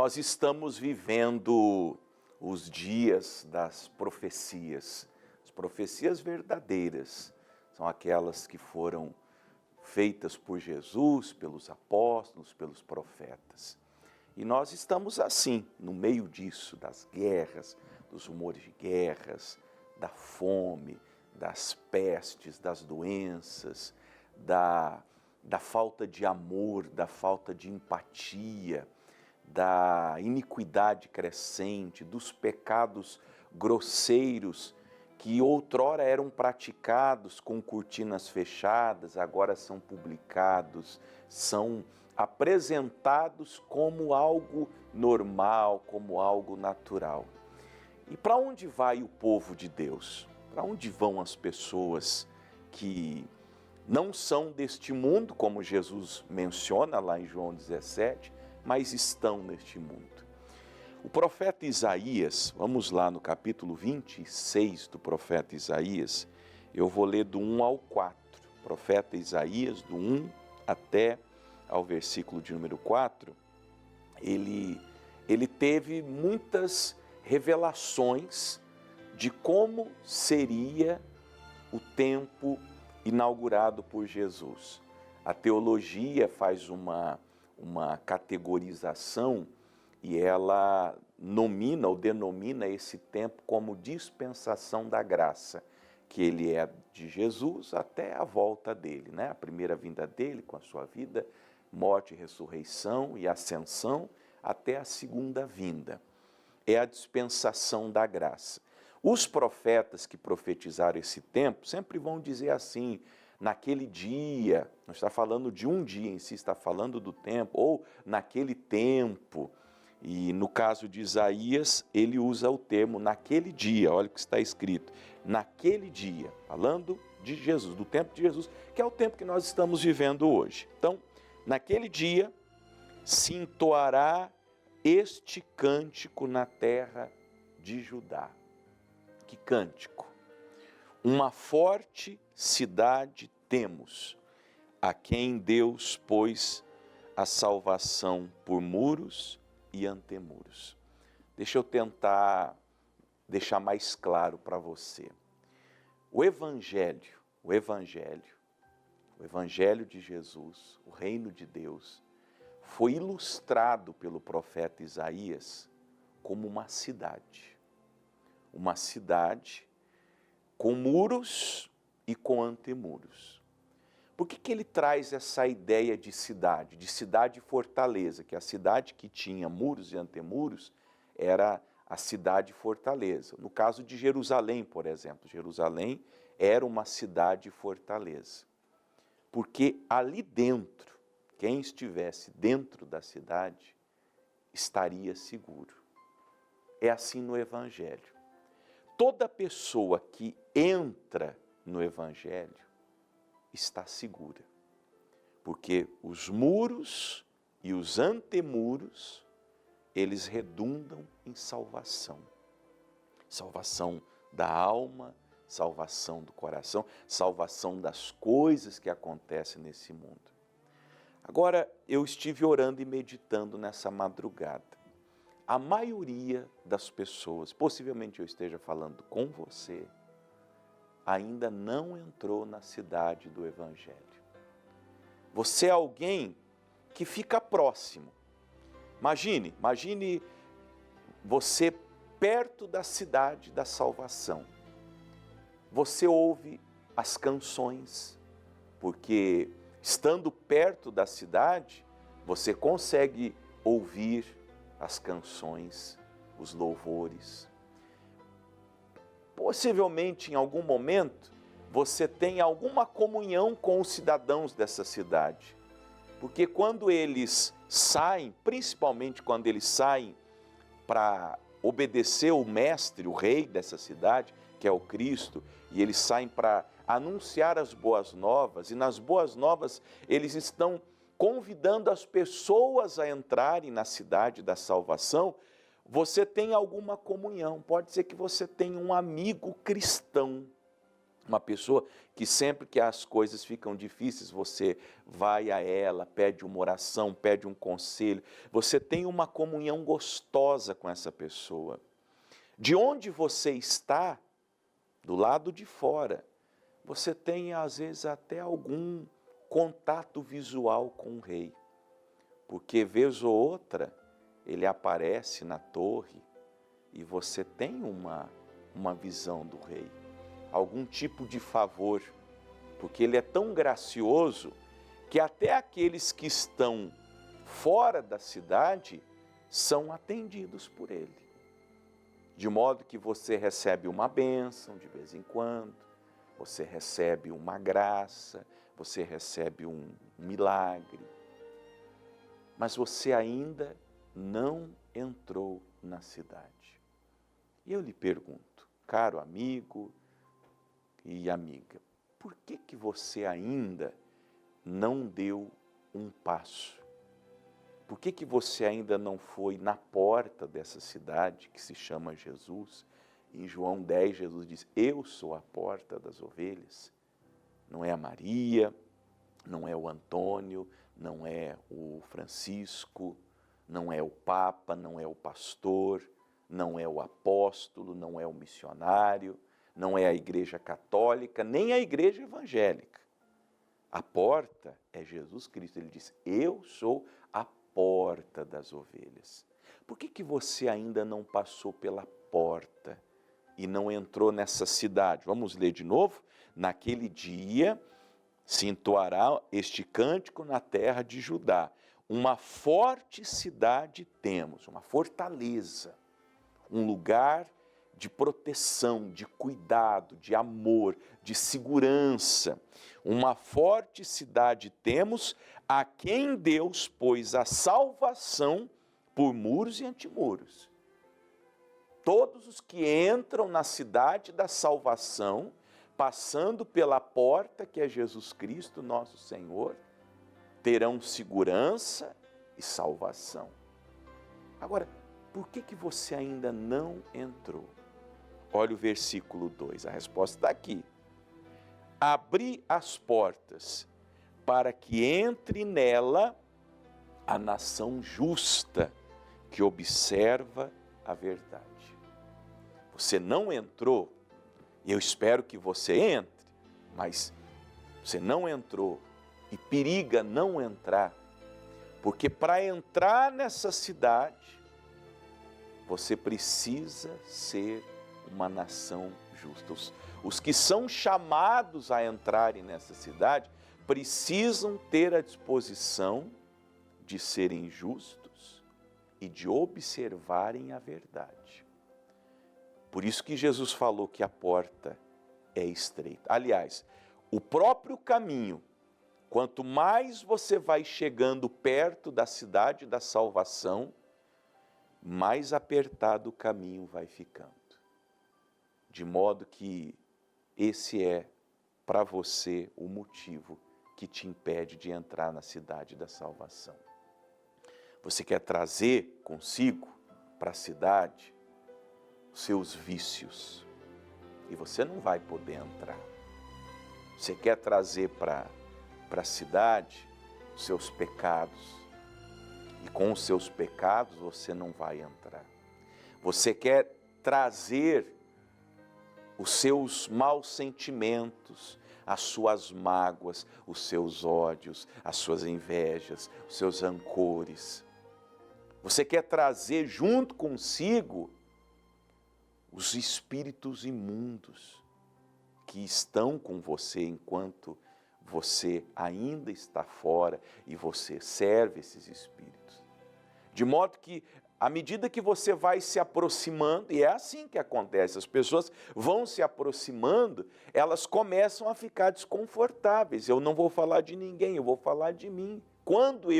Nós estamos vivendo os dias das profecias. As profecias verdadeiras são aquelas que foram feitas por Jesus, pelos apóstolos, pelos profetas. E nós estamos assim, no meio disso, das guerras, dos rumores de guerras, da fome, das pestes, das doenças, da falta de amor, da falta de empatia, da iniquidade crescente, dos pecados grosseiros que outrora eram praticados com cortinas fechadas, agora são publicados, são apresentados como algo normal, como algo natural. E para onde vai o povo de Deus? Para onde vão as pessoas que não são deste mundo, como Jesus menciona lá em João 17, mas estão neste mundo? O profeta Isaías, vamos lá no capítulo 26 do profeta Isaías, eu vou ler do 1 ao 4. Profeta Isaías, do 1 até ao versículo de número 4, ele teve muitas revelações de como seria o tempo inaugurado por Jesus. A teologia faz uma categorização e ela nomina ou denomina esse tempo como dispensação da graça, que ele é de Jesus até a volta dele, né? A primeira vinda dele com a sua vida, morte, ressurreição e ascensão, até a segunda vinda. É a dispensação da graça. Os profetas que profetizaram esse tempo sempre vão dizer assim: naquele dia, não está falando de um dia em si, está falando do tempo, ou naquele tempo. E no caso de Isaías, ele usa o termo naquele dia, olha o que está escrito, naquele dia, falando de Jesus, do tempo de Jesus, que é o tempo que nós estamos vivendo hoje. Então, naquele dia se entoará este cântico na terra de Judá. Que cântico? Uma forte cidade temos, a quem Deus pôs a salvação por muros e antemuros. Deixa eu tentar deixar mais claro para você. O Evangelho de Jesus, o reino de Deus, foi ilustrado pelo profeta Isaías como uma cidade com muros e com antemuros. Por que ele traz essa ideia de cidade fortaleza, que a cidade que tinha muros e antemuros era a cidade fortaleza. No caso de Jerusalém, por exemplo, Jerusalém era uma cidade fortaleza. Porque ali dentro, quem estivesse dentro da cidade estaria seguro. É assim no Evangelho. Toda pessoa que entra no Evangelho está segura, porque os muros e os antemuros, eles redundam em salvação. Salvação da alma, salvação do coração, salvação das coisas que acontecem nesse mundo. Agora, eu estive orando e meditando nessa madrugada. A maioria das pessoas, possivelmente eu esteja falando com você, ainda não entrou na cidade do Evangelho. Você é alguém que fica próximo. Imagine você perto da cidade da salvação. Você ouve as canções, porque estando perto da cidade, você consegue ouvir as canções, os louvores. Possivelmente, em algum momento, você tem alguma comunhão com os cidadãos dessa cidade. Porque quando eles saem, principalmente quando eles saem para obedecer o mestre, o rei dessa cidade, que é o Cristo, e eles saem para anunciar as boas novas, e nas boas novas eles estão convidando as pessoas a entrarem na cidade da salvação, você tem alguma comunhão. Pode ser que você tenha um amigo cristão. Uma pessoa que sempre que as coisas ficam difíceis, você vai a ela, pede uma oração, pede um conselho, você tem uma comunhão gostosa com essa pessoa. De onde você está, do lado de fora, você tem às vezes até algum contato visual com o rei, porque vez ou outra ele aparece na torre e você tem uma visão do rei, algum tipo de favor, porque ele é tão gracioso que até aqueles que estão fora da cidade são atendidos por ele. De modo que você recebe uma bênção de vez em quando, você recebe uma graça, você recebe um milagre, mas você ainda não entrou na cidade. E eu lhe pergunto, caro amigo e amiga, por que você ainda não deu um passo? Por que você ainda não foi na porta dessa cidade que se chama Jesus? Em João 10, Jesus diz, eu sou a porta das ovelhas. Não é a Maria, não é o Antônio, não é o Francisco, não é o Papa, não é o pastor, não é o apóstolo, não é o missionário, não é a Igreja Católica, nem a Igreja Evangélica. A porta é Jesus Cristo. Ele diz, eu sou a porta das ovelhas. Por que você ainda não passou pela porta e não entrou nessa cidade? Vamos ler de novo? Naquele dia se entoará este cântico na terra de Judá. Uma forte cidade temos, uma fortaleza, um lugar de proteção, de cuidado, de amor, de segurança. Uma forte cidade temos, a quem Deus pôs a salvação por muros e antimuros. Todos os que entram na cidade da salvação, passando pela porta que é Jesus Cristo, nosso Senhor, terão segurança e salvação. Agora, por que você ainda não entrou? Olha o versículo 2, a resposta está aqui. Abri as portas para que entre nela a nação justa que observa a verdade. Você não entrou, e eu espero que você entre, mas você não entrou e periga não entrar, porque para entrar nessa cidade, você precisa ser uma nação justa. Os que são chamados a entrarem nessa cidade precisam ter a disposição de serem justos e de observarem a verdade. Por isso que Jesus falou que a porta é estreita. Aliás, o próprio caminho, quanto mais você vai chegando perto da cidade da salvação, mais apertado o caminho vai ficando. De modo que esse é, para você, o motivo que te impede de entrar na cidade da salvação. Você quer trazer consigo para a cidade os seus vícios, e você não vai poder entrar. Você quer trazer para a cidade os seus pecados, e com os seus pecados você não vai entrar. Você quer trazer os seus maus sentimentos, as suas mágoas, os seus ódios, as suas invejas, os seus rancores. Você quer trazer junto consigo os espíritos imundos que estão com você enquanto você ainda está fora e você serve esses espíritos. De modo que, à medida que você vai se aproximando, e é assim que acontece, as pessoas vão se aproximando, elas começam a ficar desconfortáveis. Eu não vou falar de ninguém, eu vou falar de mim. Quando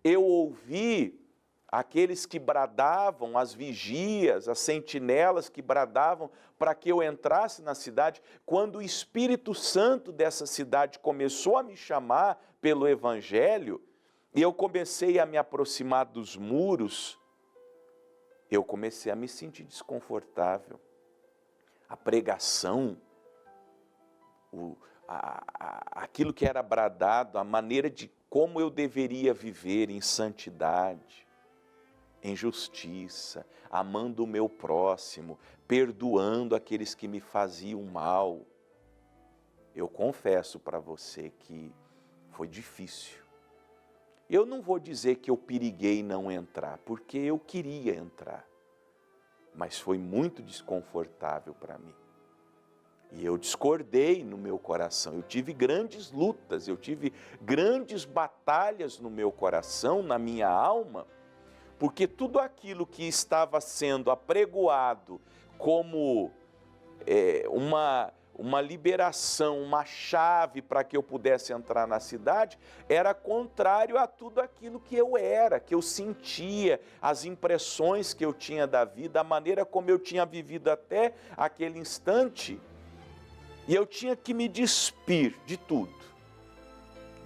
eu ouvi aqueles que bradavam, as vigias, as sentinelas que bradavam para que eu entrasse na cidade, quando o Espírito Santo dessa cidade começou a me chamar pelo Evangelho, e eu comecei a me aproximar dos muros, eu comecei a me sentir desconfortável. a pregação, aquilo que era bradado, a maneira de como eu deveria viver em santidade, em justiça, amando o meu próximo, perdoando aqueles que me faziam mal. Eu confesso para você que foi difícil. Eu não vou dizer que eu periguei não entrar, porque eu queria entrar, mas foi muito desconfortável para mim. E eu discordei no meu coração, eu tive grandes lutas, eu tive grandes batalhas no meu coração, na minha alma, porque tudo aquilo que estava sendo apregoado como uma liberação, uma chave para que eu pudesse entrar na cidade, era contrário a tudo aquilo que eu era, que eu sentia, as impressões que eu tinha da vida, a maneira como eu tinha vivido até aquele instante. E eu tinha que me despir de tudo,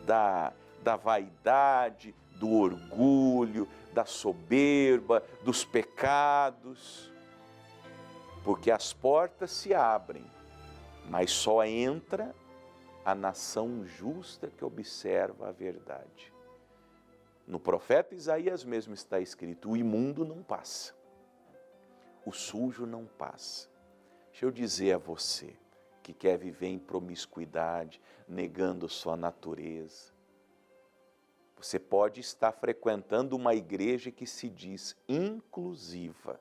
da vaidade, do orgulho, da soberba, dos pecados, porque as portas se abrem, mas só entra a nação justa que observa a verdade. No profeta Isaías mesmo está escrito: o imundo não passa, o sujo não passa. Deixa eu dizer a você que quer viver em promiscuidade, negando sua natureza. Você pode estar frequentando uma igreja que se diz inclusiva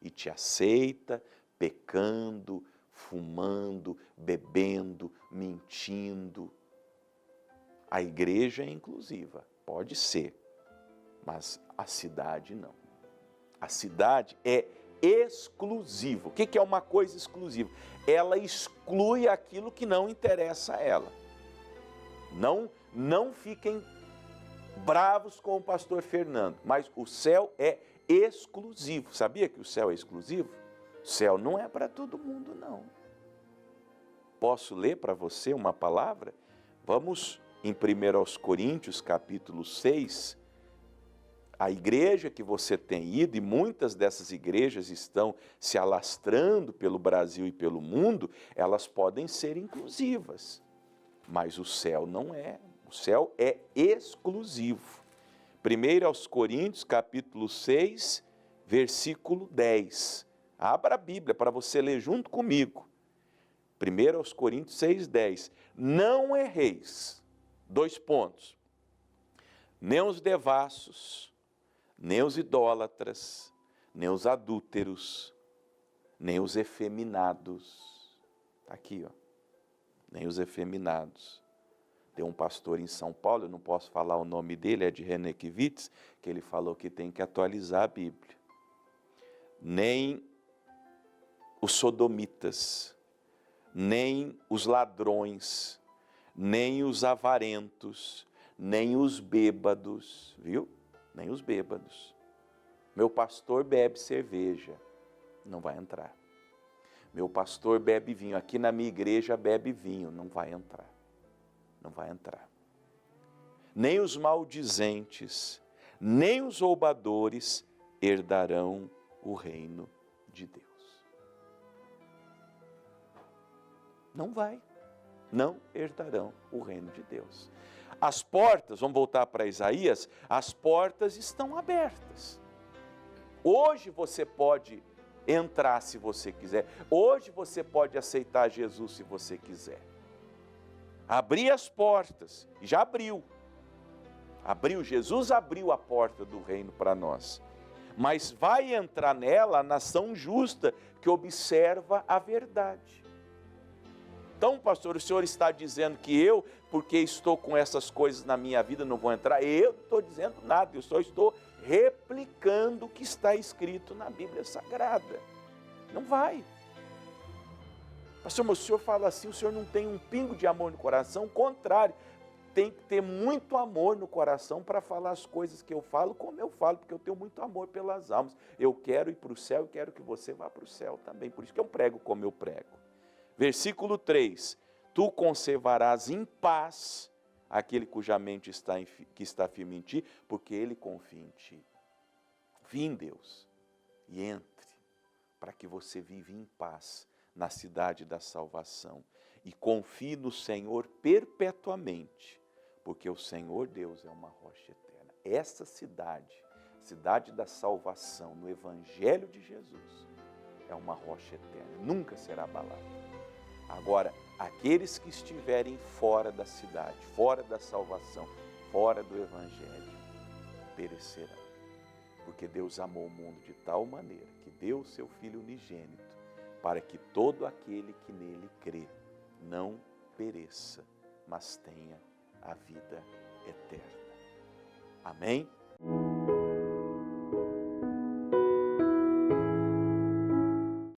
e te aceita pecando, fumando, bebendo, mentindo. A igreja é inclusiva, pode ser, mas a cidade não. A cidade é exclusiva. O que é uma coisa exclusiva? Ela exclui aquilo que não interessa a ela. Não fiquem bravos com o pastor Fernando, mas o céu é exclusivo. Sabia que o céu é exclusivo? O céu não é para todo mundo, não. Posso ler para você uma palavra? Vamos em 1 Coríntios, capítulo 6. A igreja que você tem ido, e muitas dessas igrejas estão se alastrando pelo Brasil e pelo mundo, elas podem ser inclusivas, mas o céu não é. O céu é exclusivo. 1 Coríntios, capítulo 6, versículo 10. Abra a Bíblia para você ler junto comigo. 1 Coríntios 6, 10. Não erreis, 2 pontos, nem os devassos, nem os idólatras, nem os adúlteros, nem os efeminados. Aqui, ó, nem os efeminados. Tem um pastor em São Paulo, eu não posso falar o nome dele, é de René Kivitz, que ele falou que tem que atualizar a Bíblia. Nem os sodomitas, nem os ladrões, nem os avarentos, nem os bêbados, viu? Nem os bêbados. Meu pastor bebe cerveja, não vai entrar. Meu pastor bebe vinho, aqui na minha igreja bebe vinho, não vai entrar. Não vai entrar. Nem os maldizentes, nem os roubadores herdarão o reino de Deus. Não vai. Não herdarão o reino de Deus. As portas, vamos voltar para Isaías, as portas estão abertas. Hoje você pode entrar se você quiser. Hoje você pode aceitar Jesus se você quiser. Abrir as portas, e já abriu. Jesus abriu a porta do reino para nós. Mas vai entrar nela a nação justa que observa a verdade. Então, pastor, o senhor está dizendo que eu, porque estou com essas coisas na minha vida, não vou entrar? Eu não estou dizendo nada, eu só estou replicando o que está escrito na Bíblia Sagrada. Não vai. Pastor, mas o senhor fala assim, o senhor não tem um pingo de amor no coração? Contrário, tem que ter muito amor no coração para falar as coisas que eu falo, como eu falo, porque eu tenho muito amor pelas almas. Eu quero ir para o céu e quero que você vá para o céu também, por isso que eu prego como eu prego. Versículo 3, tu conservarás em paz aquele cuja mente está firme em ti, porque ele confia em ti. Confie em Deus e entre, para que você viva em paz na cidade da salvação. E confie no Senhor perpetuamente, porque o Senhor Deus é uma rocha eterna. Essa cidade, cidade da salvação, no Evangelho de Jesus, é uma rocha eterna, nunca será abalada. Agora, aqueles que estiverem fora da cidade, fora da salvação, fora do Evangelho, perecerão. Porque Deus amou o mundo de tal maneira que deu o seu Filho unigênito, para que todo aquele que nele crê não pereça, mas tenha a vida eterna. Amém?